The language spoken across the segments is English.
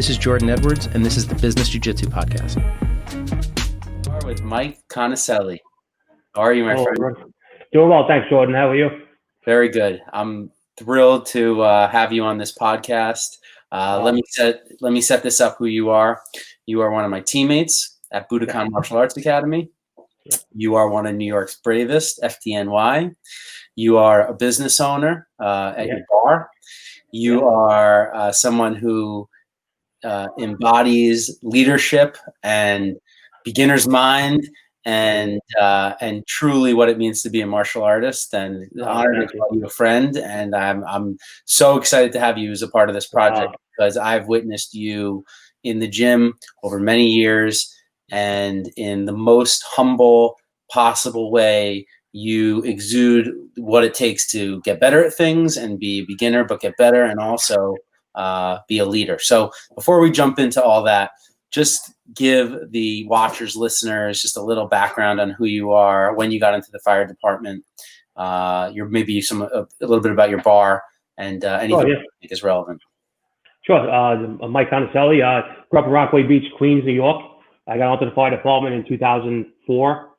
This is Jordan Edwards, and this is the Business Jiu-Jitsu Podcast. With Mike Conicelli. How are you, my friend? Doing well, thanks, Jordan. How are you? Very good. I'm thrilled to have you on this podcast. Let me set this up. Who you are? You are one of my teammates at Budokan Martial Arts Academy. You are one of New York's bravest, FDNY. You are a business owner at your bar. You are someone who embodies leadership and beginner's mind and truly what it means to be a martial artist, and honored to call you a friend. And I'm so excited to have you as a part of this project because I've witnessed you in the gym over many years, and in the most humble possible way, you exude what it takes to get better at things and be a beginner, but get better, and also be a leader. So before we jump into all that, just give the watchers, listeners, just a little background on who you are, when you got into the fire department, a little bit about your bar, and anything you think is relevant. Sure. I'm Mike Conicelli. Grew up in Rockaway Beach, Queens, New York. I got onto the fire department in 2004,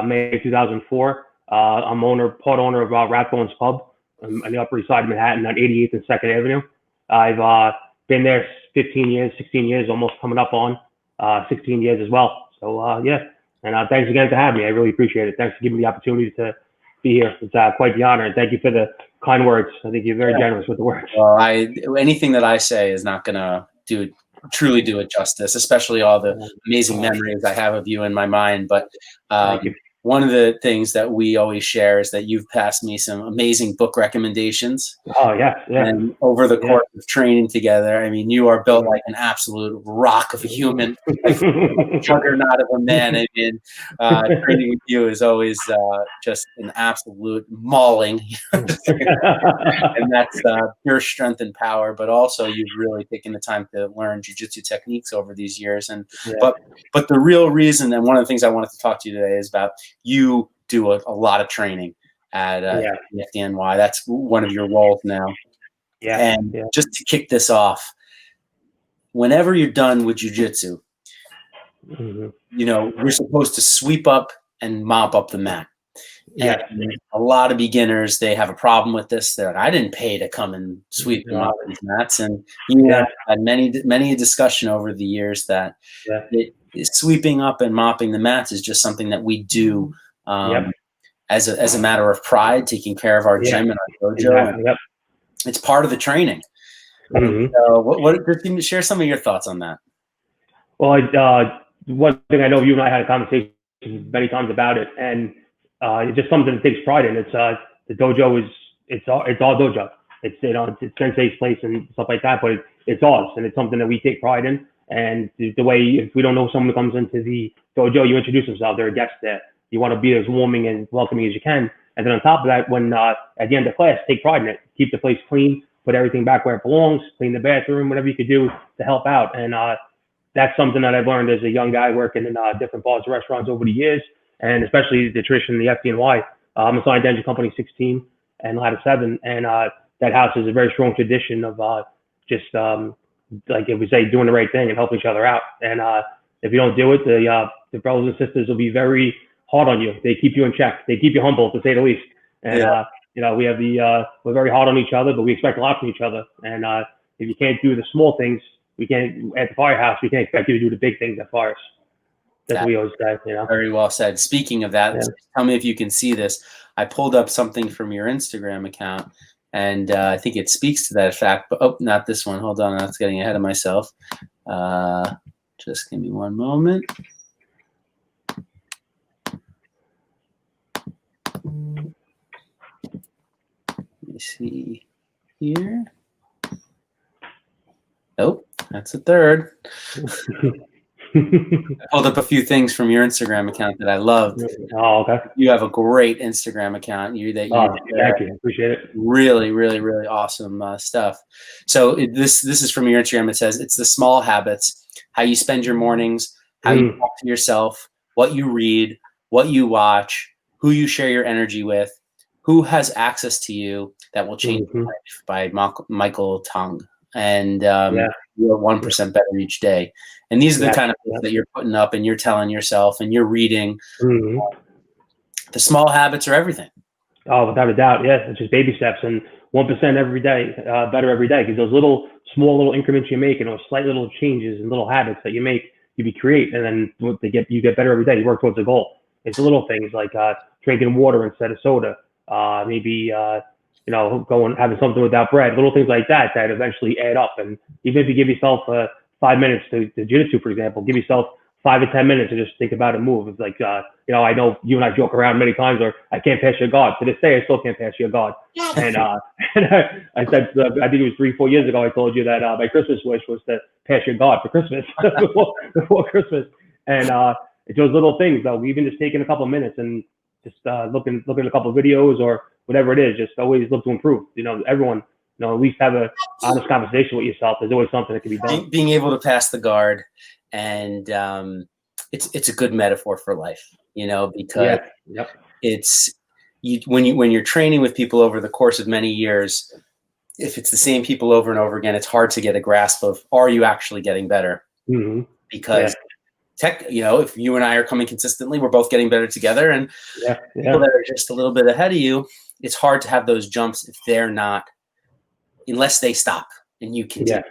May 2004. I'm part owner of Rathbones Pub on the Upper East Side of Manhattan on 88th and 2nd Avenue. I've been there 15 years, 16 years, almost coming up on 16 years as well. So, and thanks again for having me. I really appreciate it. Thanks for giving me the opportunity to be here. It's quite the honor, and thank you for the kind words. I think you're very generous with the words. Well, anything that I say is not going to truly do it justice, especially all the amazing memories I have of you in my mind. But one of the things that we always share is that you've passed me some amazing book recommendations. Oh, yeah. And over the course of training together, I mean, you are built like an absolute rock of a human, like a juggernaut of a man. I mean, training with you is always just an absolute mauling. And that's pure strength and power. But also, you've really taken the time to learn jiu-jitsu techniques over these years. And but the real reason, and one of the things I wanted to talk to you today is about, you do a lot of training at FDNY. That's one of your roles now. Just to kick this off, whenever you're done with jiu-jitsu, we're supposed to sweep up and mop up the mat. And a lot of beginners, they have a problem with this. They're like, I didn't pay to come and sweep and mop these mats. And you have had many a discussion over the years that sweeping up and mopping the mats is just something that we do as a matter of pride, taking care of our gym and our dojo. It's part of the training. Can you share some of your thoughts on that? Well, one thing I know, you and I had a conversation many times about it, and it's just something that takes pride in. It's the dojo it's our dojo. It's Sensei's place and stuff like that, but it's ours, and it's something that we take pride in. And the way, if we don't know someone who comes into the dojo, you introduce themselves. They're a guest there. You want to be as warming and welcoming as you can. And then on top of that, when at the end of class, take pride in it. Keep the place clean. Put everything back where it belongs. Clean the bathroom. Whatever you could do to help out. And that's something that I've learned as a young guy working in different bars and restaurants over the years. And especially the tradition, the FDNY. I'm assigned to Engine Company 16 and Ladder 7. And that house is a very strong tradition of like if we say, doing the right thing and helping each other out. And if you don't do it, the brothers and sisters will be very hard on you. They keep you in check. They keep you humble, to say the least. And we're very hard on each other, but we expect a lot from each other. And if you can't do the small things, we can't at the firehouse. We can't expect you to do the big things at fires. That's what we always say. Very well said. Speaking of that, tell me if you can see this. I pulled up something from your Instagram account. And I think it speaks to that fact. But not this one. Hold on, I was getting ahead of myself. Just give me one moment. Let me see here. Oh, that's a third. I pulled up a few things from your Instagram account that I loved. Oh, okay. You have a great Instagram account. Thank you. Appreciate it. Really, really, really awesome stuff. So this is from your Instagram. It says, it's the small habits, how you spend your mornings, how you talk to yourself, what you read, what you watch, who you share your energy with, who has access to you that will change your life, by Michael Tong. and you're 1% better each day. And these are the kind of things that you're putting up and you're telling yourself and you're reading. The small habits are everything. Oh, without a doubt. Yeah. It's just baby steps, and 1% every day, better every day. Because those small little increments you make and those slight little changes and little habits that you make, you create, and then you get better every day. You work towards a goal. It's the little things like drinking water instead of soda, maybe having something without bread, little things like that eventually add up. And even if you give yourself 5 minutes to Jitsu, for example, give yourself 5 to 10 minutes to just think about a move. It's like, I know you and I joke around many times, or I can't pass your guard. To this day, I still can't pass your guard. And I said, I think it was 3-4 years ago, I told you that my Christmas wish was to pass your guard for Christmas, before Christmas. And it's those little things, though. Even just taking a couple of minutes and just looking at a couple of videos or whatever it is, just always look to improve. Everyone, at least have a honest conversation with yourself. There's always something that can be done. Being able to pass the guard, and it's a good metaphor for life, because it's when you're training with people over the course of many years, if it's the same people over and over again, it's hard to get a grasp of, are you actually getting better? Because if you and I are coming consistently, we're both getting better together, and people that are just a little bit ahead of you, it's hard to have those jumps if they're not, unless they stop and you continue.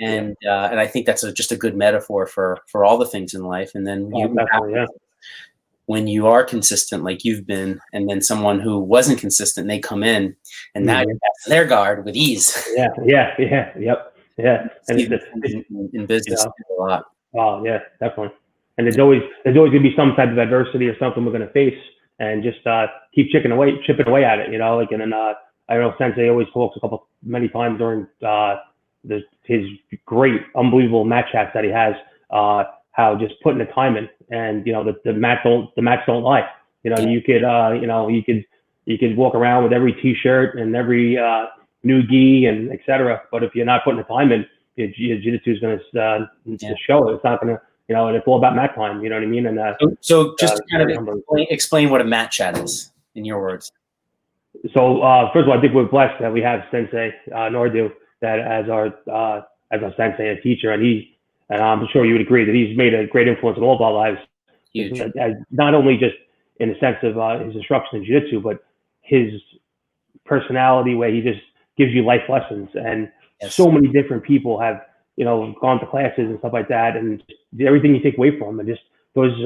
And I think that's just a good metaphor for all the things in life. And then when you are consistent, like you've been, and then someone who wasn't consistent, they come in, and now you're passing their guard with ease. And in business, a lot. Oh yeah, definitely. And there's always gonna be some type of adversity or something we're gonna face, and just keep chipping away at it. And then I know Sensei always talks many times during his great, unbelievable match chats that he has, how just putting the time in, and the mats don't lie. You could walk around with every t-shirt and every new gi and etc. But if you're not putting the time in, your jiu-jitsu is going to show it. It's not going to, and it's all about mat time. You know what I mean? And so just to kind of explain what a mat chat is in your words. So first of all, I think we're blessed that we have Sensei Nordu that as our sensei and teacher, and I'm sure you would agree that he's made a great influence in all of our lives. Huge. Not only just in the sense of his instruction in jiu-jitsu, but his personality, where he just gives you life lessons. And so many different people have gone to classes and stuff like that, and everything you take away from him, and just those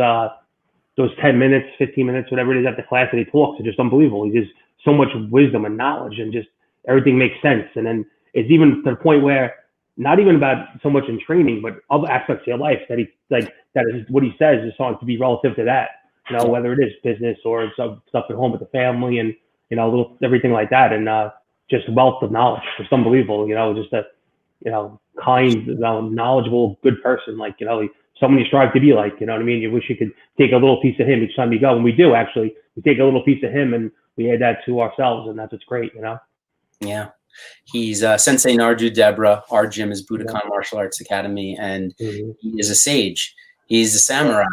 10 minutes, 15 minutes, whatever it is at the class that he talks, are just unbelievable. He just so much wisdom and knowledge, and just everything makes sense. And then it's even to the point where not even about so much in training, but other aspects of your life that that is what he says is something to be relative to that, whether it is business or stuff at home with the family, and little everything like that. And just wealth of knowledge, just unbelievable. Just a kind, knowledgeable, good person. Someone you strive to be like. You know what I mean? You wish you could take a little piece of him each time you go, and we do actually. We take a little piece of him and we add that to ourselves, and that's what's great. Yeah. He's Sensei Narju Debra. Our gym is Budokan Martial Arts Academy, and he is a sage. He's a samurai,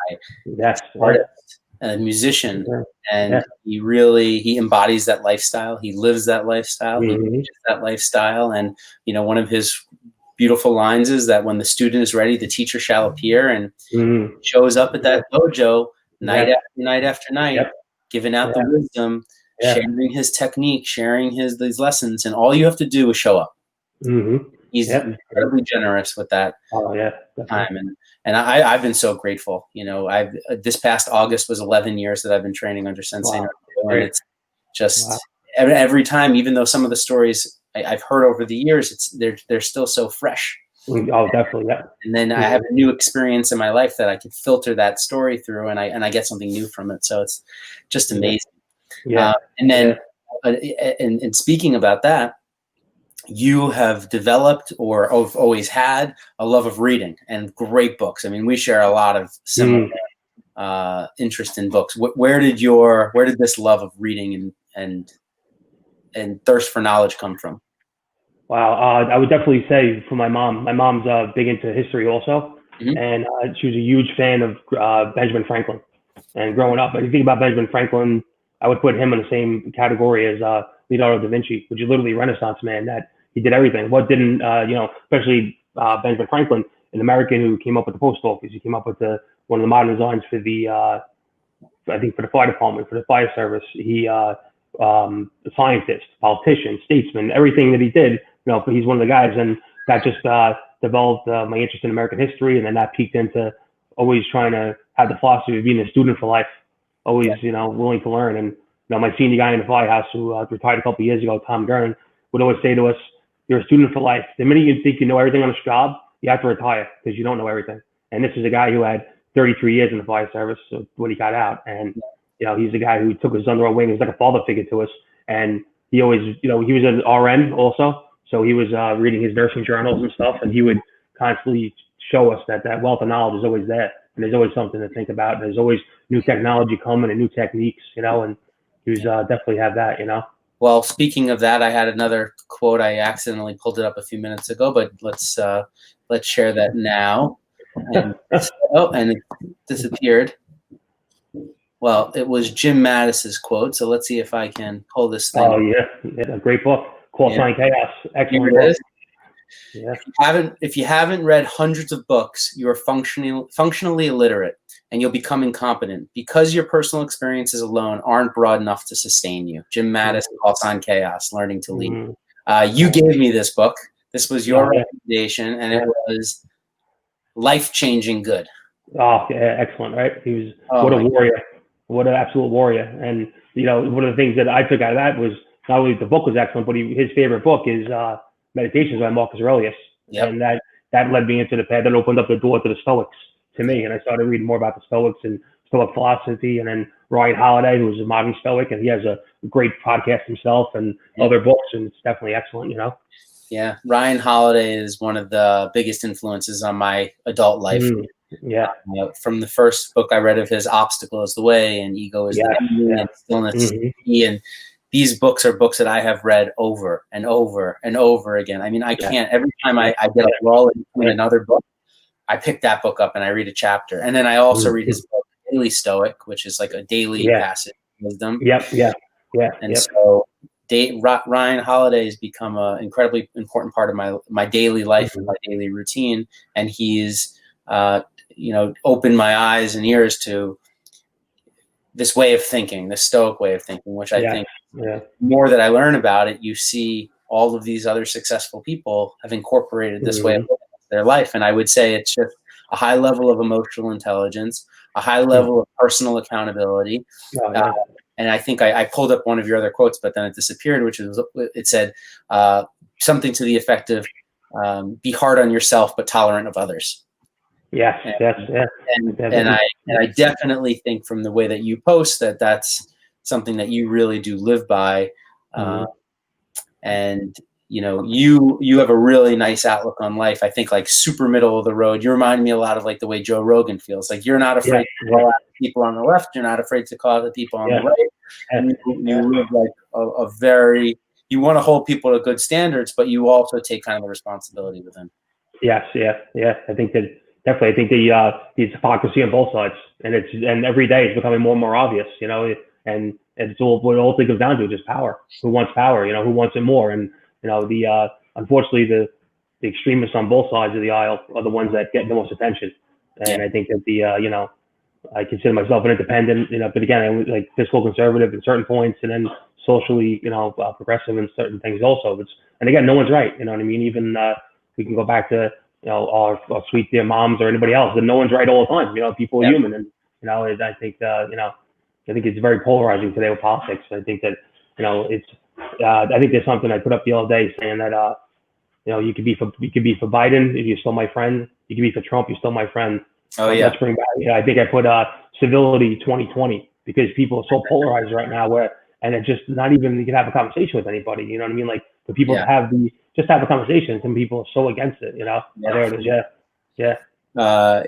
artist, a musician, and he embodies that lifestyle. He lives that lifestyle. He teaches that lifestyle. And one of his beautiful lines is that when the student is ready, the teacher shall appear, and shows up at that dojo night after night after night, giving out the wisdom. Sharing his technique, sharing these lessons, and all you have to do is show up. He's incredibly generous with that time, and I've been so grateful. This past August was 11 years that I've been training under Sensei Nardu, and it's just every time, even though some of the stories I've heard over the years, they're still so fresh. Oh, definitely, And then I have a new experience in my life that I can filter that story through, and I get something new from it. So it's just amazing. And then, and speaking about that, you have developed or have always had a love of reading and great books. I mean, we share a lot of similar interest in books. Where did this love of reading and thirst for knowledge come from? Wow, I would definitely say from my mom. My mom's big into history also, and she was a huge fan of Benjamin Franklin. And growing up, if you think about Benjamin Franklin, I would put him in the same category as Leonardo da Vinci, which is literally a Renaissance man that, He did everything. What didn't, especially Benjamin Franklin, an American who came up with the post office. He came up with one of the modern designs for I think for the fire department, for the fire service. He, a scientist, politician, statesman, everything that he did, he's one of the guys. And that just developed my interest in American history. And then that peaked into always trying to have the philosophy of being a student for life, always, willing to learn. And, my senior guy in the firehouse who retired a couple of years ago, Tom Gurn, would always say to us, you're a student for life. The minute you think you know everything on this job, you have to retire because you don't know everything. And this is a guy who had 33 years in the fire service when he got out. And, he's a guy who took us under our wing. He was like a father figure to us. And he always, he was an RN also. So he was reading his nursing journals and stuff. And he would constantly show us that wealth of knowledge is always there. And there's always something to think about. And there's always new technology coming and new techniques, and he was definitely have that, Well, speaking of that, I had another quote. I accidentally pulled it up a few minutes ago, but let's share that now. And, and it disappeared. Well, it was Jim Mattis's quote. So let's see if I can pull this thing. Oh yeah, a great book. Call Sign Chaos. Excellent book. Yeah. If you haven't read hundreds of books, you are functionally illiterate, and you'll become incompetent because your personal experiences alone aren't broad enough to sustain you. Jim Mattis, Call Sign Chaos, Learning to Lead. Mm-hmm. You gave me this book. This was your recommendation, and it was life-changing good. Oh, yeah, excellent, right? He was what a warrior, what an absolute warrior. And one of the things that I took out of that was not only the book was excellent, but his favorite book is Meditations by Marcus Aurelius. Yep. And that led me into the path that opened up the door to the Stoics to me. And I started reading more about the Stoics and Stoic philosophy. And then Ryan Holiday, who's a modern Stoic, and he has a great podcast himself and other books, and it's definitely excellent, Yeah, Ryan Holiday is one of the biggest influences on my adult life. Yeah. From the first book I read of his, Obstacle is the Way and Ego is the Enemy and Stillness is the Key. And these books are books that I have read over and over and over again. I mean, I can't, every time I get a lull in another book, I pick that book up and I read a chapter. And then I also read his book, Daily Stoic, which is like a daily passage of wisdom. And so Ryan Holiday has become an incredibly important part of my daily life and my daily routine. And he's, opened my eyes and ears to this way of thinking, the Stoic way of thinking, which I think the more that I learn about it, you see all of these other successful people have incorporated this way of living their life. And I would say it's just a high level of emotional intelligence, a high level of personal accountability. And I think I pulled up one of your other quotes, but then it disappeared, it said something to the effect of be hard on yourself, but tolerant of others. And I definitely think from the way that you post that's something that you really do live by. And you have a really nice outlook on life. I think like super middle of the road. You remind me a lot of like the way Joe Rogan feels. Like you're not afraid to call out people on the left. You're not afraid to call out the people on the right. And you live like a very, you want to hold people to good standards, but you also take kind of the responsibility with them. I think that definitely. I think the hypocrisy on both sides, and every day it's becoming more and more obvious. And it's all what it all goes down to, just power. Who wants power? Who wants it more? And unfortunately the extremists on both sides of the aisle are the ones that get the most attention. And I think that I consider myself an independent, but again, I'm like fiscal conservative in certain points, and then socially, progressive in certain things also. And again, no one's right. You know what I mean? Even we can go back to our sweet dear moms or anybody else, and no one's right all the time. People are human, and I think I think it's very polarizing today with politics. I think that it's I think there's something I put up the other day saying that you could be for Biden if you're still my friend. You could be for Trump, you're still my friend. Oh yeah. Let's bring back. I think I put civility 2020 because people are so polarized right now. And it's just not even you can have a conversation with anybody. You know what I mean? Like the people just have a conversation. Some people are so against it. There it is.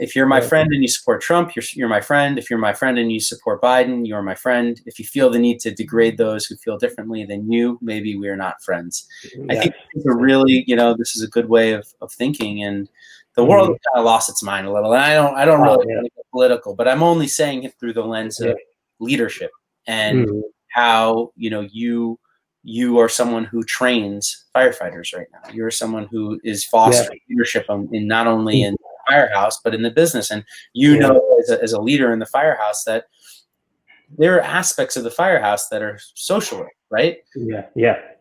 If you're my friend and you support Trump, you're my friend. If you're my friend and you support Biden, you're my friend. If you feel the need to degrade those who feel differently than you, maybe we're not friends. I think it's a really, this is a good way of thinking, and the world kind of lost its mind a little. And I don't really want to get political, but I'm only saying it through the lens of leadership and how, you you are someone who trains firefighters right now. You're someone who is fostering leadership in not only in the firehouse, but in the business. And know, as a leader in the firehouse, that there are aspects of the firehouse that are social, right?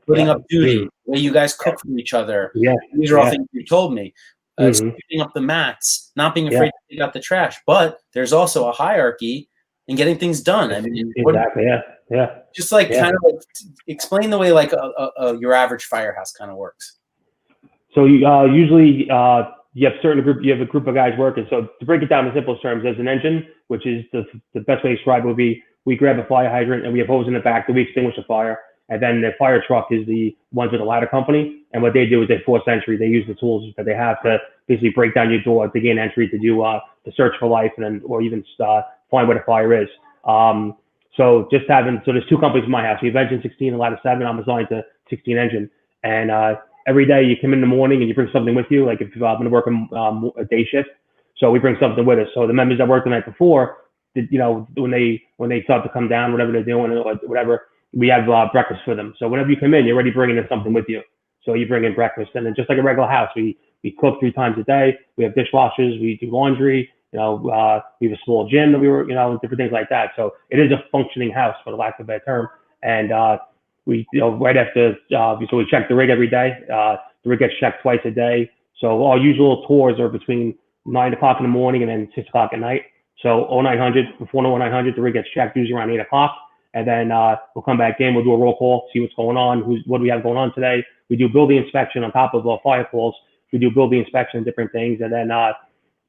Putting up duty, the way you guys cook for each other. These are all things you told me. Sweeping up the mats, not being afraid to take out the trash. But there's also a hierarchy in getting things done. I mean, just like kind of like explain the way like your average firehouse kind of works. So usually you have a group of guys working. So to break it down in simplest terms, there's an engine, which is the best way to describe it would be we grab a fire hydrant and we have hose in the back that we extinguish the fire. And then the fire truck is the ones with the ladder company. And what they do is they force entry. They use the tools that they have to basically break down your door to gain entry to do the search for life or even find where the fire is. So there's two companies in my house. We have engine 16 and ladder 7. I'm assigned to 16 engine. And every day you come in the morning and you bring something with you. Like if I've been working a day shift, so we bring something with us. So the members that worked the night before, when they start to come down, whatever they're doing or whatever, we have breakfast for them. So whenever you come in, you're already bringing in something with you. So you bring in breakfast, and then just like a regular house, we cook 3 times a day. We have dishwashers. We do laundry. We have a small gym that different things like that. So it is a functioning house, for the lack of a better term. And we, right after, so we check the rig every day. The rig gets checked twice a day. So our usual tours are between 9 o'clock in the morning and then 6 o'clock at night. So 0900, before 0900, the rig gets checked usually around 8 o'clock. And then we'll come back in, we'll do a roll call, see what's going on, what do we have going on today. We do building inspection on top of our fire calls. We do building inspection, different things. And then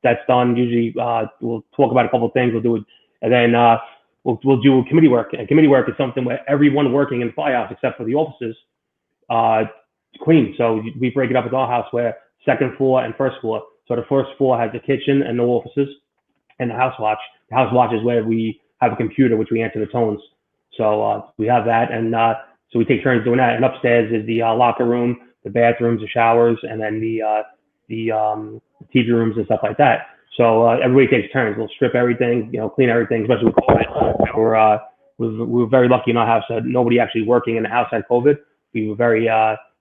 that's done. Usually we'll talk about a couple of things. We'll do it. And then we'll do committee work. And committee work is something where everyone working in the firehouse, except for the officers, clean. So we break it up with our house where second floor and first floor. So the first floor has the kitchen and no officers, and the house watch. The house watch is where we have a computer, which we answer the tones. So we have that, and so we take turns doing that. And upstairs is the locker room, the bathrooms, the showers, and then the TV rooms and stuff like that. So everybody takes turns. We'll strip everything, clean everything, especially with COVID. We were very lucky in our house that nobody actually working in the house had COVID. We were very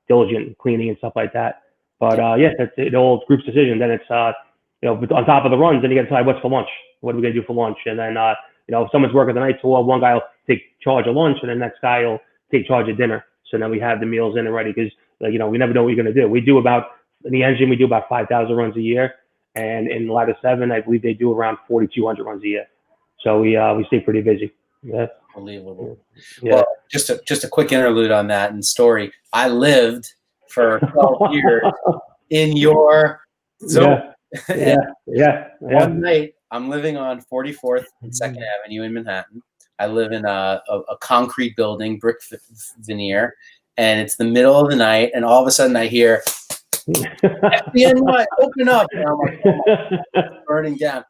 diligent in cleaning and stuff like that. But that's it. All group's decision. Then it's on top of the runs, then you got to decide what's for lunch. What are we gonna do for lunch? And then if someone's working the night tour, one guy will take charge of lunch, and the next guy will take charge of dinner. So then we have the meals in already because we never know what you're gonna do. We do about in the engine, we do about 5,000 runs a year, and in ladder 7, I believe they do around 4,200 runs a year. So we stay pretty busy. Yeah. Unbelievable. Yeah. Well, just a quick interlude on that and story. I lived for 12 years in your zone. Yeah. One night, I'm living on 44th and 2nd Avenue in Manhattan. I live in a concrete building, brick veneer, and it's the middle of the night, and all of a sudden I hear, FDNY, open up. And I'm like, oh, burning down.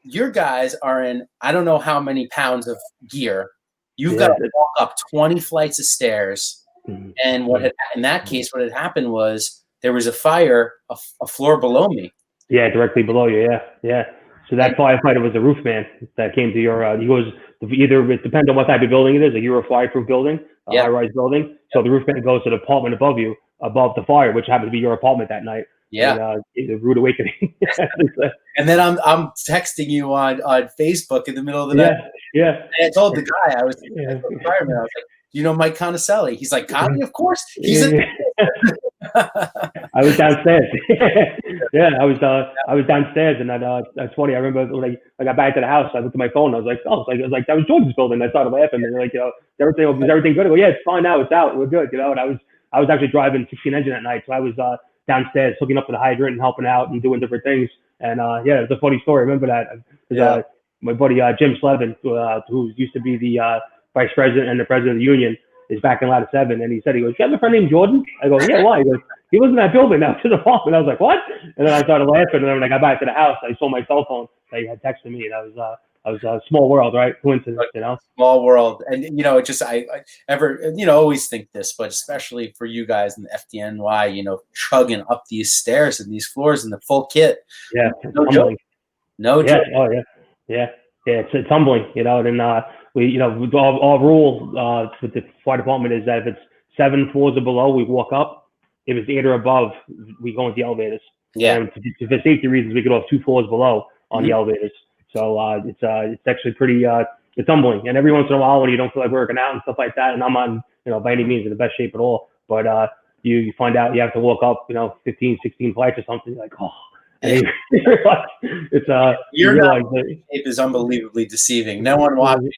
Your guys are in, I don't know how many pounds of gear. You've got to walk up 20 flights of stairs. And in that case, what had happened was there was a fire a floor below me. Yeah, directly below you. Yeah. So that firefighter was a roof man that came to your, he goes, it depends on what type of building it is. Like you're a fireproof building, a high-rise building. So the roof man goes to the apartment above you, above the fire, which happened to be your apartment that night. Yeah. And, it's a rude awakening. And then I'm texting you on Facebook in the middle of the night. Yeah. And I told the guy, I was the fireman, I was like, you know Mike Conicelli? He's like, Connie, of course. He's I was downstairs. I was downstairs, and that's funny. I remember when I got back to the house, I looked at my phone. I was like, that was George's building. I started laughing, and like, is everything good? I go, yeah, it's fine now. It's out. We're good. And I was actually driving 16 engine at night, so I was downstairs hooking up to the hydrant and helping out and doing different things. And it's a funny story. I remember that. My buddy Jim Slevin, who used to be the vice president and the president of the union, is back in ladder 7, and he goes, you have a friend named Jordan? I go, yeah, why? He goes, he was in that building now to the apartment. I was like, what? And then I started laughing, and then when I got back to the house, I saw my cell phone that he had texted me, and I was a small world, right? Coincidence, Small world. And, I always think this, but especially for you guys in the FDNY, chugging up these stairs and these floors in the full kit. Yeah. No joke. No joke. Oh, yeah. Yeah. It's humbling, and our rule with the fire department is that if it's 7 floors or below, we walk up. If it's 8 or above, we go into the elevators. Yeah. And for safety reasons, we get off 2 floors below on the elevators. So it's actually pretty it's humbling. And every once in a while, when you don't feel like working out and stuff like that, and I'm on by any means in the best shape at all, but you find out you have to walk up 15, 16 flights or something, like and it's your shape is unbelievably deceiving. No one watching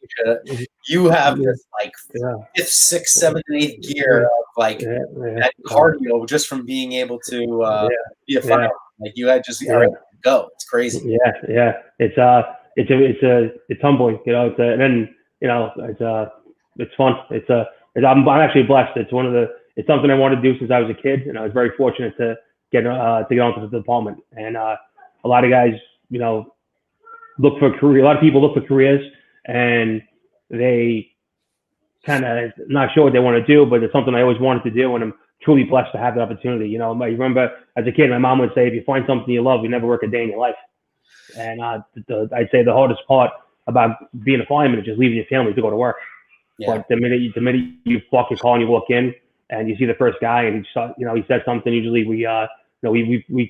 you have this like 5th, 6th, 7th, and 8th gear of like that cardio just from being able to be a firefighter. Like you had just go. It's crazy. Yeah. It's humbling. And then it's fun. I'm actually blessed. It's something I wanted to do since I was a kid, and I was very fortunate to get onto the department. And a lot of guys, look for a career. A lot of people look for careers, and they kind of not sure what they want to do, but it's something I always wanted to do, and I'm truly blessed to have the opportunity. I remember as a kid, my mom would say, if you find something you love, you never work a day in your life. And I'd say the hardest part about being a fireman is just leaving your family to go to work. Yeah. But the minute you park your car and you walk in and you see the first guy and he says something, usually we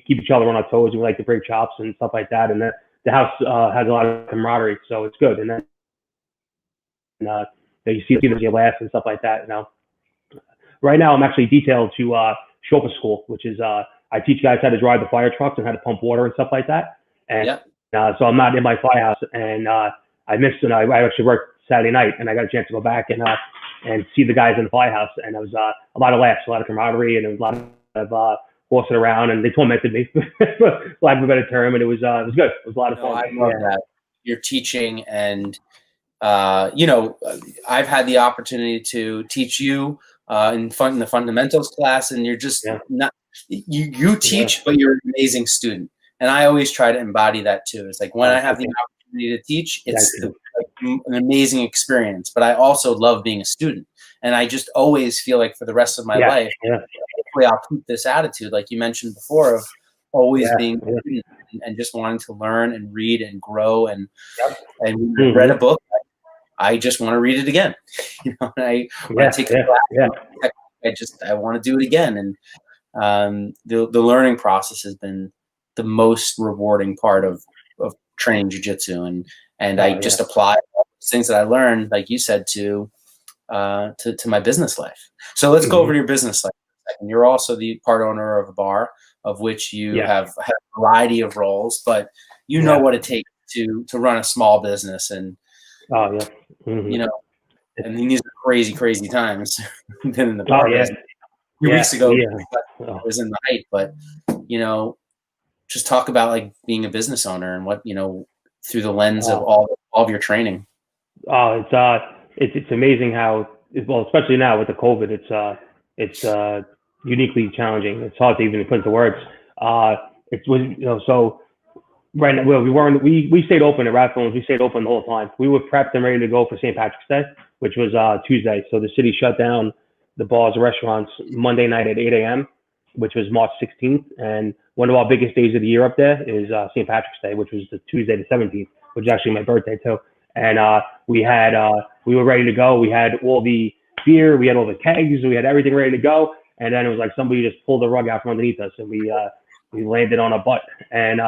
keep each other on our toes, and we like to break chops and stuff like that. And the house has a lot of camaraderie, so it's good. And then you see your laugh and stuff like that. Right now I'm actually detailed to chauffeur school, which is I teach guys how to drive the fire trucks and how to pump water and stuff like that. And so I'm not in my firehouse, and I missed it. I actually worked Saturday night, and I got a chance to go back and see the guys in the firehouse, and it was a lot of laughs, a lot of camaraderie, and a lot of horsing around, and they tormented me, for lack of a better term, and it was good. It was a lot of fun. I love that. You're teaching, and I've had the opportunity to teach you in the fundamentals class, and you're just not you teach, but you're an amazing student. And I always try to embody that too. It's like when I have the opportunity to teach, it's an amazing experience. But I also love being a student, and I just always feel like for the rest of my life, hopefully I'll keep this attitude, like you mentioned before, of always being a student and just wanting to learn and read and grow. And when I read a book, I just want to read it again. When I take a class, I want to do it again. And the learning process has been the most rewarding part of training jiu-jitsu, and I just apply all those things that I learned, like you said, to my business life. So let's go over to your business life for a second. You're also the part owner of a bar, of which you have had a variety of roles, but you know what it takes to run a small business, and and these are crazy times. Been in the bar a few weeks ago, I was in the height, but just talk about like being a business owner and what through the lens of all of your training. It's amazing how, well, especially now with the COVID, it's uniquely challenging. It's hard to even put into words. So right now, we stayed open at Rathbones. We stayed open the whole time. We were prepped and ready to go for St. Patrick's Day, which was Tuesday. So the city shut down the bars and restaurants Monday night at 8 a.m., which was March 16th. And one of our biggest days of the year up there is St. Patrick's Day, which was the Tuesday the 17th, which is actually my birthday too. And we were ready to go. We had all the beer, we had all the kegs, we had everything ready to go. And then it was like somebody just pulled the rug out from underneath us, and we landed on our butt. And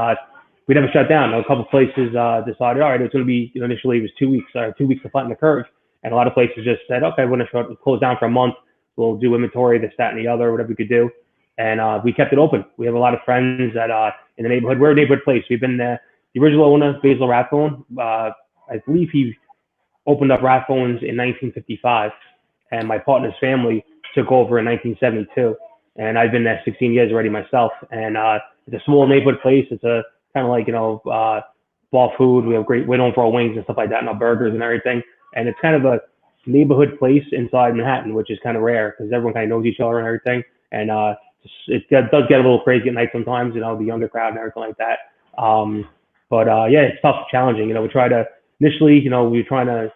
we never shut down. A couple places decided, all right, it was going to be, initially it was 2 weeks, 2 weeks to flatten the curve. And a lot of places just said, okay, we're going to close down for a month. We'll do inventory, this, that, and the other, whatever we could do. And we kept it open. We have a lot of friends that in the neighborhood. We're a neighborhood place. We've been there. The original owner, Basil Rathbone, I believe he opened up Rathbones in 1955, and my partner's family took over in 1972. And I've been there 16 years already myself. And it's a small neighborhood place. It's a kind of like bar food. We're known for our wings and stuff like that, and our burgers and everything. And it's kind of a neighborhood place inside Manhattan, which is kind of rare because everyone kind of knows each other and everything. And it does get a little crazy at night sometimes, the younger crowd and everything like that. But it's tough, challenging. We try to initially, we were trying to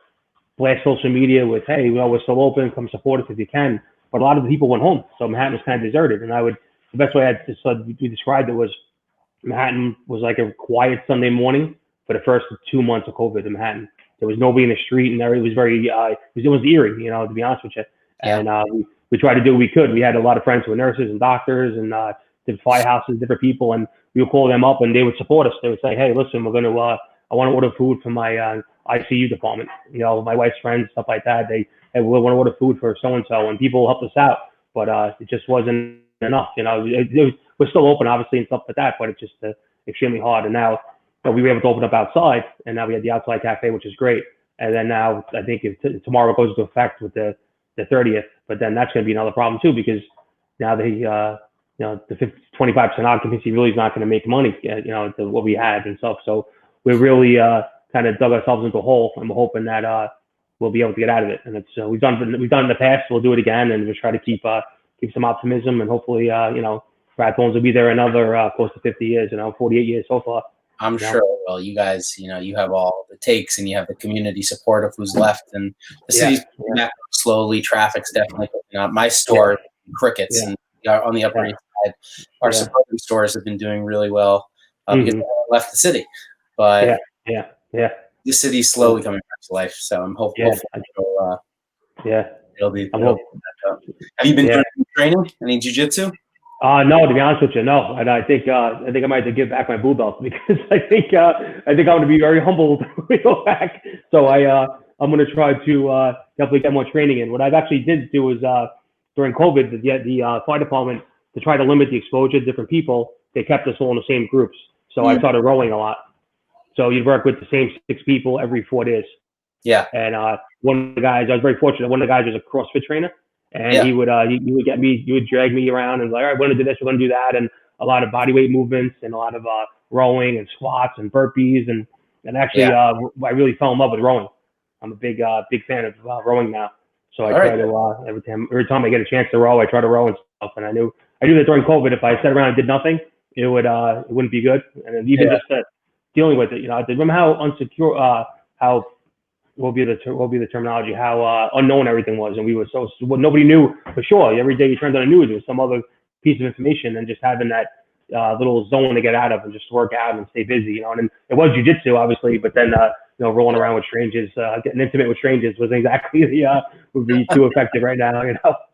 blast social media with, hey, we're still open, come support us if you can. But a lot of the people went home, so Manhattan was kind of deserted. And the best way we described it was Manhattan was like a quiet Sunday morning for the first 2 months of COVID in Manhattan. there was nobody in the street, and it was very it was eerie, to be honest with you. And we tried to do what we could. We had a lot of friends who were nurses and doctors and did firehouses, different people, and we would call them up and they would support us. They would say, hey, listen, we're going to I want to order food for my ICU department. My wife's friends, stuff like that. They want to order food for so and so, and people helped us out, but it just wasn't enough. We're still open, obviously, and stuff like that, but it's just extremely hard. And now we were able to open up outside, and now we had the outside cafe, which is great. And then now I think if tomorrow goes into effect with the 30th, but then that's going to be another problem too, because now the 25% occupancy really is not going to make money, what we had and stuff. So we really kind of dug ourselves into a hole, and we're hoping that we'll be able to get out of it. And it's we've done it in the past. We'll do it again, and we'll try to keep some optimism, and hopefully Brad Bones will be there another close to 50 years, 48 years so far. I'm sure. Well, you guys, you have all the takes, and you have the community support of who's left, and the city's back slowly. Traffic's definitely picking up. My store, crickets, and on the Upper East Side, our suburban stores have been doing really well because they left the city. But the city's slowly coming back to life. So I'm hopeful. It'll be. Have you been doing any training? Any jiu-jitsu? No, to be honest with you, no. And I think I might have to give back my blue belt, because I think I'm going to be very humbled when we go back. So I'm going to try to definitely get more training in. What I've actually did do is during COVID, the fire department, to try to limit the exposure to different people, they kept us all in the same groups. So I started rowing a lot. So you'd work with the same 6 people every 4 days. Yeah. And one of the guys, I was very fortunate. One of the guys was a CrossFit trainer. And he would get me, he would drag me around and like, all right, we're going to do this, we're going to do that. And a lot of body weight movements and a lot of rowing and squats and burpees. And actually, I really fell in love with rowing. I'm a big fan of rowing now. So I try to, every time I get a chance to row, I try to row and stuff. And I knew that during COVID, if I sat around and did nothing, it wouldn't be good. And even just dealing with it, I remember how unsecure, how will be the terminology, how unknown everything was, and we were so nobody knew for sure. Every day you turned on the news, there was some other piece of information, and just having that little zone to get out of and just work out and stay busy, And it was jiu-jitsu, obviously, but then rolling around with strangers, getting intimate with strangers was exactly would be too effective right now,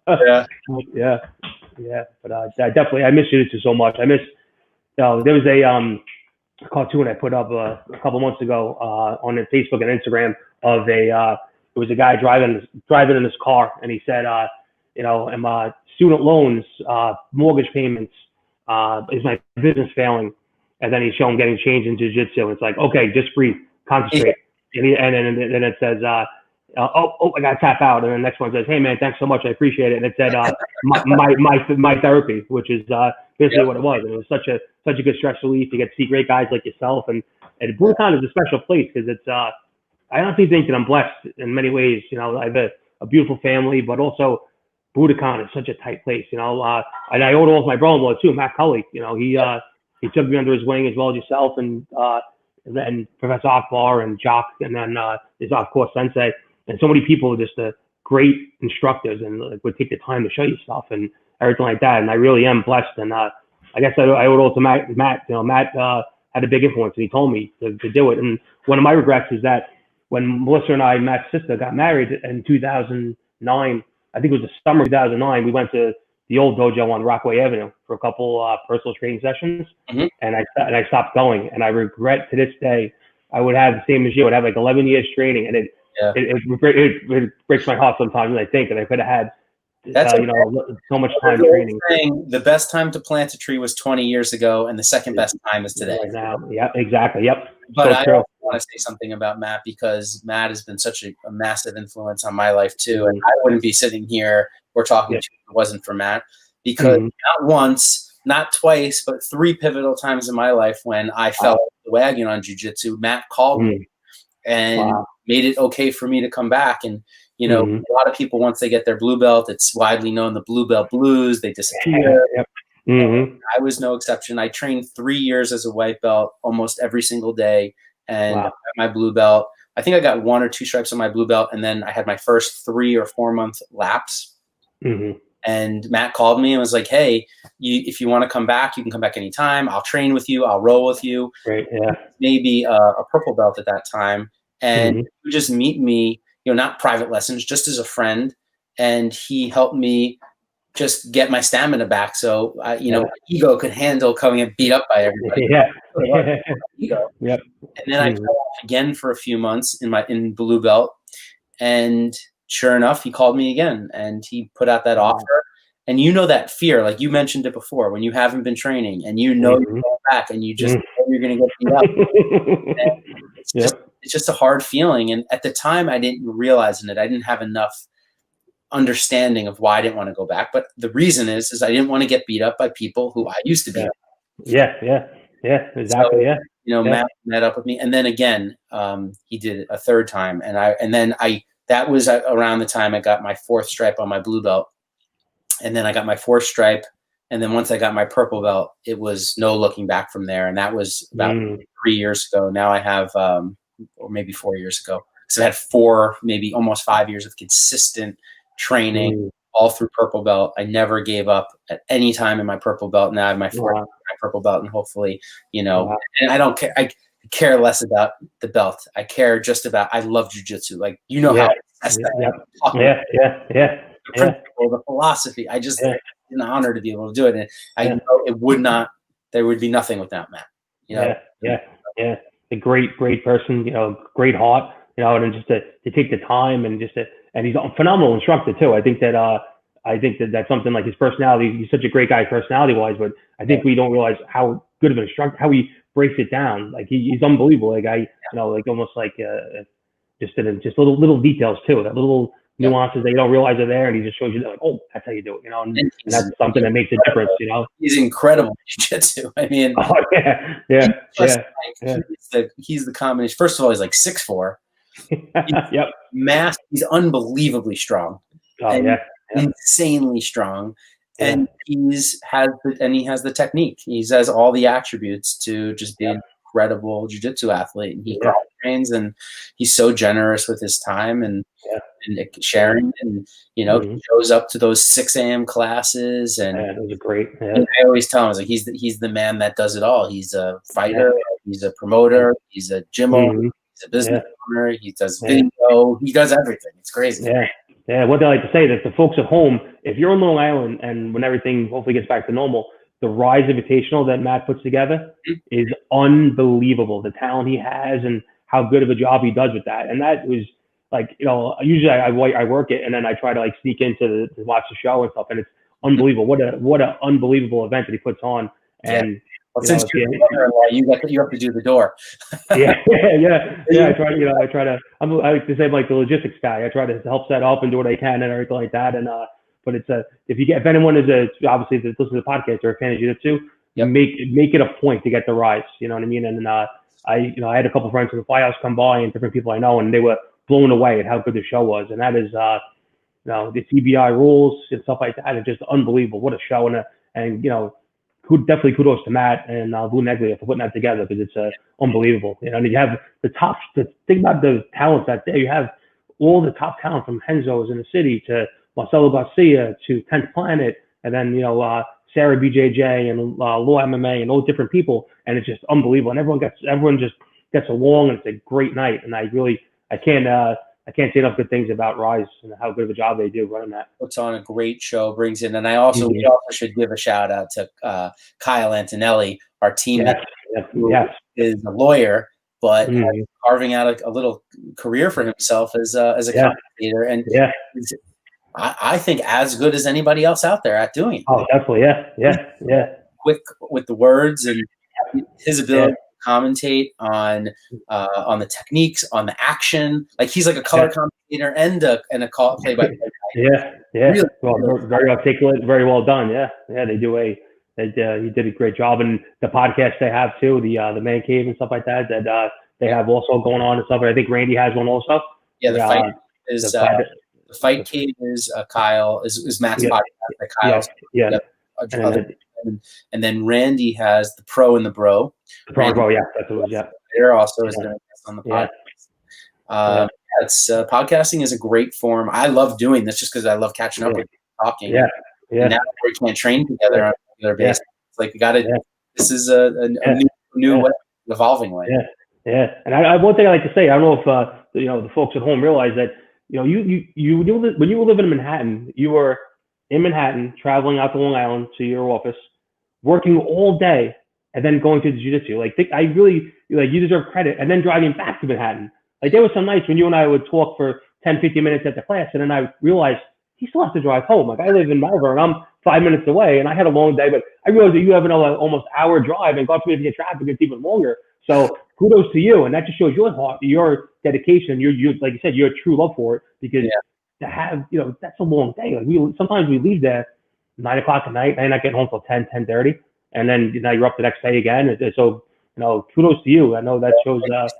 But I miss jiu-jitsu so much. I miss. There was a cartoon I put up a couple months ago on Facebook and Instagram of it was a guy driving in his car, and he said, and my student loans, mortgage payments, is my business failing? And then he's showing getting changed in jiu-jitsu. It's like, okay, just breathe, concentrate. And then it says, I got to tap out. And the next one says, hey man, thanks so much, I appreciate it. And it said, my therapy, which is basically what it was. And it was such a good stress relief. You get to see great guys like yourself, and Budokan is a special place because it's I honestly think that I'm blessed in many ways. I have a beautiful family, but also Budokan is such a tight place. And I owe it all to my brother-in-law too, Matt Cully. He took me under his wing as well as yourself, and then Professor Akbar and Jock, and then his of course Sensei, and so many people are just great instructors and would take the time to show you stuff and everything like that. And I really am blessed. And I guess I owe it all to Matt. Matt had a big influence, and he told me to do it. And one of my regrets is that when Melissa and I, Matt's sister, got married in 2009, I think it was the summer of 2009, we went to the old dojo on Rockaway Avenue for a couple personal training sessions, and I stopped going. And I regret to this day, I would have the same as you. I would have like 11 years training, and it breaks my heart sometimes when I think that I could have had so much time training. The best time to plant a tree was 20 years ago, and the second best time is today. Right now. Yeah, exactly. Yep. But I want to say something about Matt, because Matt has been such a massive influence on my life too. And I wouldn't be sitting here or talking to you if it wasn't for Matt, because not once, not twice, but 3 pivotal times in my life when I fell off the wagon on jiu-jitsu, Matt called me and made it okay for me to come back. And a lot of people, once they get their blue belt, it's widely known, the blue belt blues, they disappear. I was no exception. I trained 3 years as a white belt almost every single day. And I got my blue belt. I think I got 1 or 2 stripes on my blue belt. And then I had my first 3 or 4 month lapse. And Matt called me and was like, hey, if you want to come back, you can come back anytime. I'll train with you. I'll roll with you. Right. Yeah. Maybe a purple belt at that time. and he would just meet me, not private lessons, just as a friend. And he helped me just get my stamina back. So, my ego could handle coming and beat up by everybody. Yep. And then I fell off again for a few months in blue belt. And sure enough, he called me again and he put out that offer. And that fear, like you mentioned it before, when you haven't been training and you're going back and you just know you're going to get beat up. It's just a hard feeling. And at the time, I didn't realize it. I didn't have enough understanding of why I didn't want to go back. But the reason is I didn't want to get beat up by people who I used to be. Yeah, exactly. So, Matt met up with me, and then again, he did it a third time, that was around the time I got my 4th stripe on my blue belt, and then I got my 4th stripe, and then once I got my purple belt, it was no looking back from there, and that was about 3 years ago. Now I have, or maybe 4 years ago, so I had 4, maybe almost 5 years of consistent training all through purple belt. I never gave up at any time in my purple belt. Now I have my 4th purple belt, and hopefully, and I don't care. I care less about the belt. I care just about, I love jujitsu. Like, how the principle, the philosophy. It's an honor to be able to do it. And I know there would be nothing without Matt. A great person, great heart, and just to take the time and and he's a phenomenal instructor too. I think that's something like his personality. He's such a great guy personality wise, but I think we don't realize how good of an instructor, how he breaks it down. Like he's unbelievable. Like like almost like just little details too, that little nuances that you don't realize are there, and he just shows you that, like, oh, that's how you do it, and that's something that makes a difference. He's incredible at jiu-jitsu. I mean, he's the combination. First of all, he's like 6'4". He's unbelievably strong. Insanely strong. And he has the technique. He has all the attributes to just be an incredible jiu-jitsu athlete. And he trains, and he's so generous with his time and sharing, and he shows up to those 6 a.m. classes. And those are great. And I always tell him, I was like, he's the man that does it all. He's a fighter, he's a promoter, he's a gym owner, he's a business owner, he does video, he does everything. It's crazy. What they like to say, that the folks at home, if you're on Long Island and when everything hopefully gets back to normal, the Rise Invitational that Matt puts together is unbelievable. The talent he has and how good of a job he does with that. And that was like, usually I work it and then I try to like sneak into to watch the show and stuff. And it's unbelievable. What an unbelievable event that he puts on. And since you're you have to do the door. I try to. I like to say I'm like the logistics guy. I try to help set up and do what I can and everything like that. And but it's if anyone is obviously if they listen to the podcast or a fan of jiu-jitsu, make it a point to get the Rise. You know what I mean? And I had a couple of friends from the Firehouse come by and different people I know, and they were blown away at how good the show was. And that is the CBI rules and stuff like that. It's just unbelievable. What a show. And definitely kudos to Matt and Blue Neglia for putting that together, because it's unbelievable. And you have the think about the talent that there. You have all the top talent from Henzo's in the city to Marcelo Garcia to 10th Planet, and then Sarah BJJ and Law MMA and all different people, and it's just unbelievable. And everyone just gets along, and it's a great night. And I can't say enough good things about Rise and how good of a job they do running that. Puts on a great show, brings in, and we also should give a shout out to Kyle Antonelli, our teammate, who is a lawyer, but carving out a little career for himself as a commentator, and I think as good as anybody else out there at doing it. Oh, definitely, Quick with the words and his ability. Commentate on the techniques, on the action. Like he's like a color commentator and a call play-by-play guy. Really, very articulate, very well done. They do he did a great job. And the podcast they have too, the Man Cave and stuff like that they have also going on and stuff. I think Randy has one also. The Fight Cave is Kyle is Matt's podcast. And then Randy has the Pro and the Bro. The Pro and Bro, that's what it was. There also is on the podcast. Podcasting is a great form. I love doing this just because I love catching up with you, talking. And now we can't train together on a regular basis. It's like we got to. This is a new way, evolving way. Yeah. And I one thing I like to say, I don't know if, the folks at home realize that, when you were living in Manhattan, you were in Manhattan, traveling out to Long Island to your office, working all day, and then going to the jiu-jitsu. Like, I really, like, you deserve credit. And then driving back to Manhattan. Like, there was some nights when you and I would talk for 10, 15 minutes at the class, and then I realized he still has to drive home. Like, I live in Malvern, I'm 5 minutes away, and I had a long day, but I realized that you have another almost hour drive, and God forbid if you get traffic, it's even longer. So kudos to you, and that just shows your heart, your dedication, your like you said, your true love for it. Because to have, that's a long day. Like, sometimes we leave there 9 o'clock at night, and not getting home till 10, 10:30, and then now you're up the next day again. So kudos to you. I know that shows a lot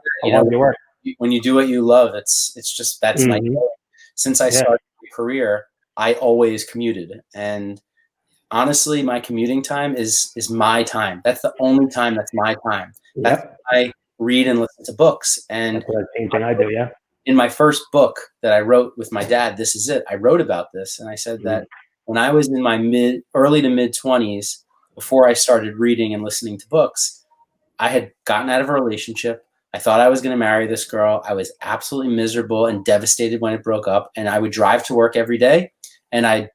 of your work. When you do what you love, it's just that's my goal. Since I started my career, I always commuted, and honestly, my commuting time is my time. That's the only time that's my time. That's I read and listen to books. And that's the same thing I do. Yeah. In my first book that I wrote with my dad, This Is It, I wrote about this, and I said that when I was in my early to mid 20s, before I started reading and listening to books, I had gotten out of a relationship. I thought I was going to marry this girl. I was absolutely miserable and devastated when it broke up. And I would drive to work every day, and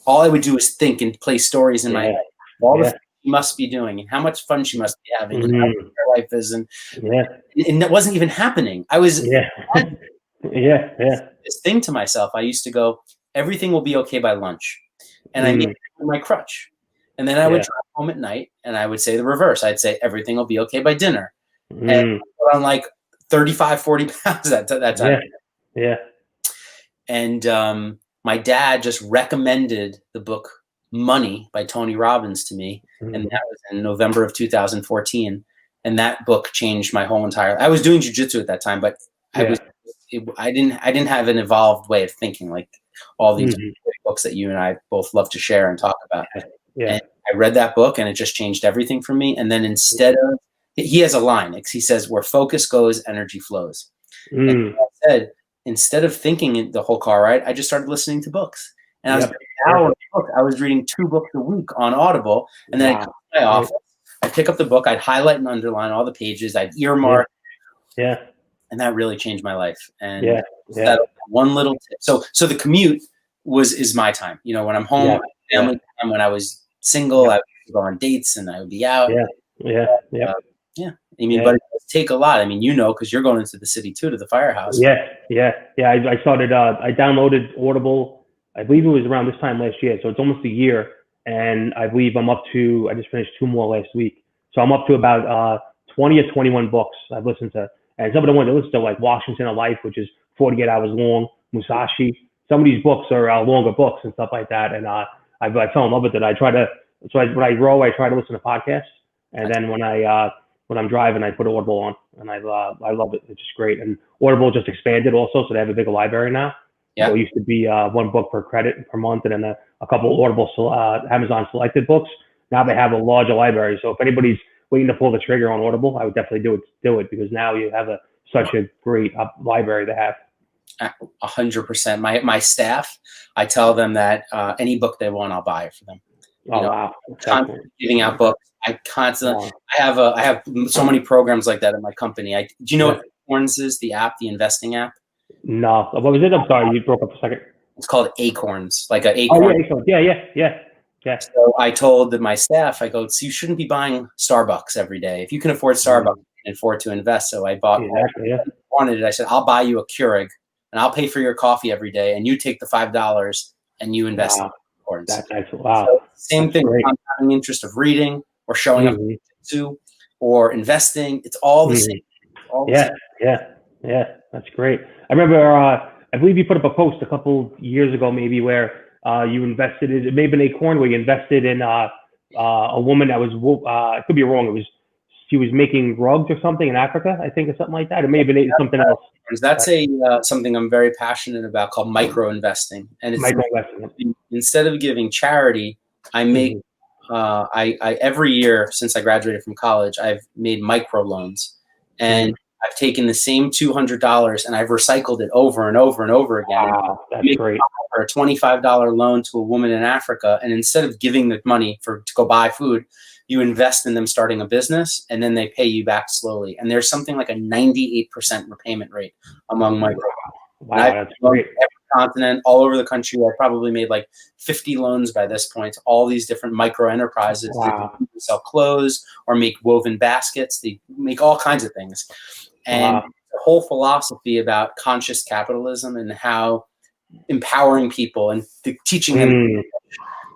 all I would do is think and play stories in my head. All the things she must be doing, and how much fun she must be having, and how her life is, and that wasn't even happening. I was this thing to myself. I used to go, everything will be okay by lunch, and I made it my crutch. And then I would drive home at night, and I would say the reverse. I'd say everything will be okay by dinner. And I put on like 35, 40 pounds that time. And my dad just recommended the book Money by Tony Robbins to me. And that was in November of 2014. And that book changed my whole entire. I was doing jiu-jitsu at that time, but I didn't have an evolved way of thinking like all these books that you and I both love to share and talk about. And I read that book, and it just changed everything for me. And then instead of, he has a line. He says, where focus goes, energy flows. And I said, instead of thinking the whole car ride, I just started listening to books. And I was reading 2 books a week on Audible. And then I'd come to my office, I'd pick up the book, I'd highlight and underline all the pages, I'd earmark. And that really changed my life. And that one little tip. So the commute is my time. When I'm home, family time. When I was single, I would go on dates, and I would be out. I mean, but it does take a lot. I mean, because you're going into the city too, to the firehouse. I started. I downloaded Audible. I believe it was around this time last year, so it's almost a year. And I believe I'm up to. I just finished 2 more last week, so I'm up to about 20 or 21 books I've listened to. And some of the ones I listen to, like Washington of Life, which is 48 hours long, Musashi. Some of these books are longer books and stuff like that. And I fell in love with it. When I row, I try to listen to podcasts, and then when I'm driving, I put Audible on, and I love it. It's just great. And Audible just expanded also, so they have a bigger library now. So it used to be 1 book per credit per month, and then a couple of Audible Amazon selected books. Now they have a larger library. So if anybody's waiting to pull the trigger on Audible, I would definitely do it because now you have such a great library to have. 100%. My staff, I tell them that any book they want, I'll buy it for them. Wow! Constantly giving out books. I have so many programs like that in my company. Do you know what Acorns is? The app, the investing app. No, what was it? I'm sorry, you broke up a second. It's called Acorns, like an acorn. Oh, Acorns. Yeah. So I told my staff, I go, so you shouldn't be buying Starbucks every day. If you can afford Starbucks, you can afford to invest. So I bought. Wanted it. I said, I'll buy you a Keurig, and I'll pay for your coffee every day, and you take the $5 and you invest. Wow. That's excellent. Wow. So same thing. Compounding interest of reading or showing up to or investing. It's all the same. Yeah. That's great. I remember, I believe you put up a post a couple years ago, maybe, where you invested in, it may have been Acorn, where you invested in a woman that was, I could be wrong. She was making rugs or something in Africa, I think, or something like that. It may have been something else. That's something I'm very passionate about called micro investing. And it's instead of giving charity, I make I every year since I graduated from college, I've made micro loans, and I've taken the same $200 and I've recycled it over and over and over again. Wow, that's great. For a $25 loan to a woman in Africa, and instead of giving the money to go buy food, you invest in them starting a business, and then they pay you back slowly. And there's something like a 98% repayment rate among micro. Wow, that's great. Every continent, all over the country. I probably made like 50 loans by this point to all these different micro enterprises. Wow. That sell clothes or make woven baskets. They make all kinds of things. And the whole philosophy about conscious capitalism and how empowering people and teaching them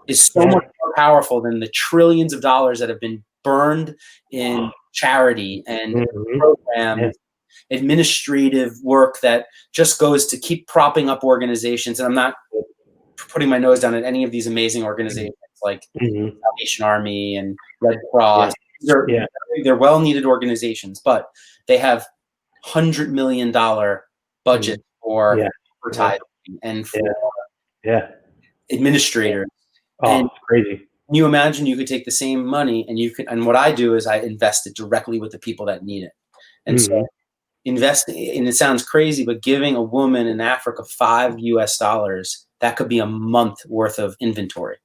is so much more powerful than the trillions of dollars that have been burned in charity and programs, administrative work that just goes to keep propping up organizations. And I'm not putting my nose down at any of these amazing organizations like Salvation Army and Red Cross. They're well-needed organizations, but they have $100 million budget for advertising and for administrators. And it's crazy. Can you imagine you could take the same money and what I do is I invest it directly with the people that need it. And so investing, and it sounds crazy, but giving a woman in Africa $5 that could be a month worth of inventory.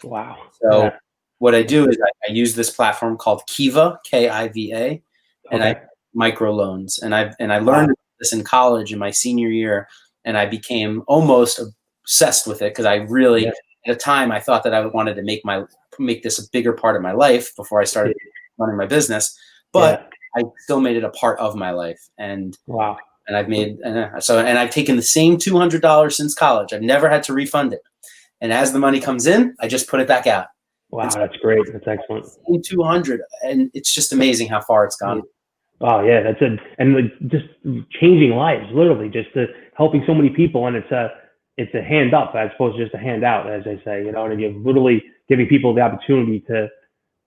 Wow. So what I do is I use this platform called Kiva, Kiva, and I microloans. And I learned this in college in my senior year, and I became almost obsessed with it because I really, at the time, I thought that I wanted to make this a bigger part of my life before I started running my business. But I still made it a part of my life. And and I've taken the same $200 since college. I've never had to refund it. And as the money comes in, I just put it back out. Wow, that's great. That's excellent. 200, and it's just amazing how far it's gone. Oh yeah, that's it. And just changing lives, literally, just helping so many people, and it's a hand up as opposed to just a hand out, as they say. And you're literally giving people the opportunity to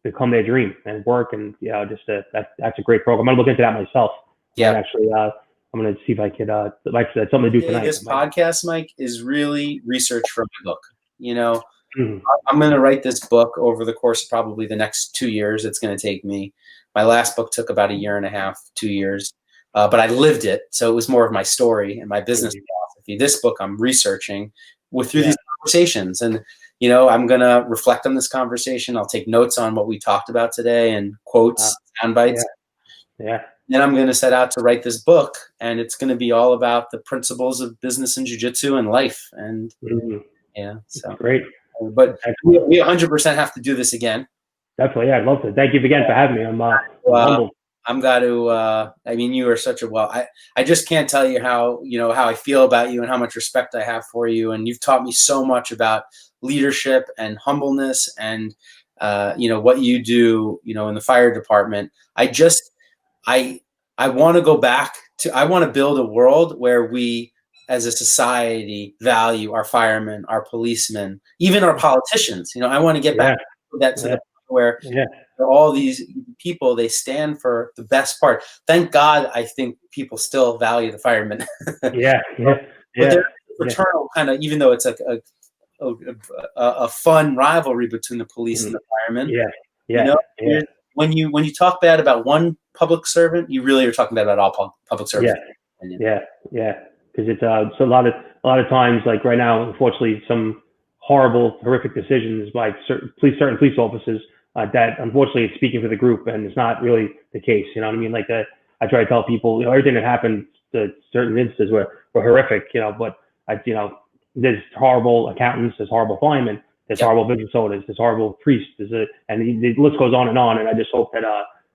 become their dream and work, and that's a great program. I'm gonna look into that myself. Yeah, and actually, I'm gonna see if I could that's something to do tonight. This podcast, Mike, is really research from my book. I'm going to write this book over the course of probably the next 2 years. It's going to take me. My last book took about 1.5 years, 2 years, but I lived it. So it was more of my story and my business philosophy. This book I'm researching through these conversations. And, I'm going to reflect on this conversation. I'll take notes on what we talked about today and quotes, sound bites. Then I'm going to set out to write this book, and it's going to be all about the principles of business and jiu-jitsu and life. And so great. But we 100% have to do this again. Definitely, I'd love to. Thank you again for having me. I'm humbled. I'm got to. You are such a I just can't tell you how I feel about you and how much respect I have for you. And you've taught me so much about leadership and humbleness and what you do. In the fire department. I want to go back to. I want to build a world where we, as a society, value our firemen, our policemen, even our politicians. I want to get back to that to the point where all these people, they stand for the best part. Thank God, I think people still value the firemen. But there's fraternal kind of, even though it's like a fun rivalry between the police and the firemen. When you talk bad about one public servant, you really are talking bad about all public servants. Because it's a lot of times, like right now, unfortunately, some horrific decisions by certain police officers that unfortunately is speaking for the group, and it's not really the case. You know what I mean? Like I try to tell people, everything that happened to certain instances were horrific. But there's horrible accountants, there's horrible firemen, there's horrible business owners, there's horrible priests, and the list goes on. And I just hope that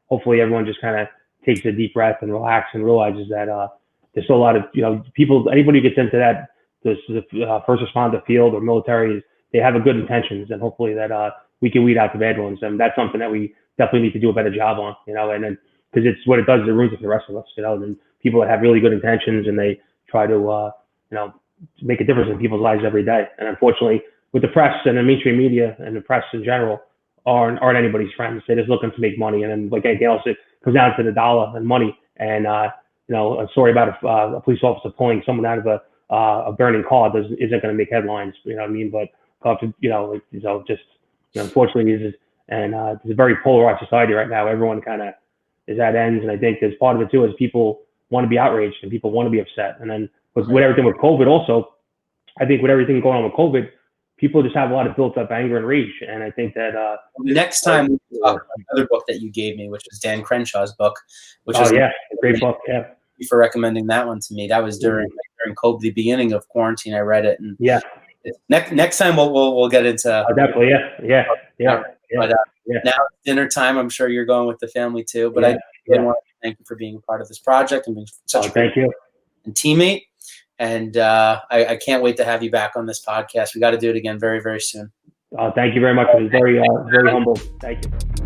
hopefully everyone just kind of takes a deep breath and relax and realizes that there's still a lot of people. Anybody who gets into that, the first responder field or military, they have a good intentions, and hopefully that we can weed out the bad ones. And that's something that we definitely need to do a better job on. And then because it's what it does, it ruins it for the rest of us. And people that have really good intentions and they try to make a difference in people's lives every day. And unfortunately, with the press and the mainstream media and the press in general, aren't anybody's friends. They're just looking to make money. And then, like anything else, it comes down to the dollar and money. And a story about a police officer pulling someone out of a burning car isn't going to make headlines. You know what I mean? But unfortunately, it's a very polarized society right now. Everyone kind of is at ends, and I think there's part of it too is people want to be outraged and people want to be upset. And then with everything with COVID, also, I think with everything going on with COVID, people just have a lot of built up anger and rage. And I think that next time we can talk about another book that you gave me, which was Dan Crenshaw's book, which was a great book. Yeah. Thank you for recommending that one to me. That was during COVID, the beginning of quarantine. I read it, and next time we'll get into definitely. Yeah. But now it's dinner time. I'm sure you're going with the family too. But I really want to thank you for being a part of this project and being such a thank you and teammate. And I can't wait to have you back on this podcast. We got to do it again very, very soon. Thank you very much. It was very humble. Thank you.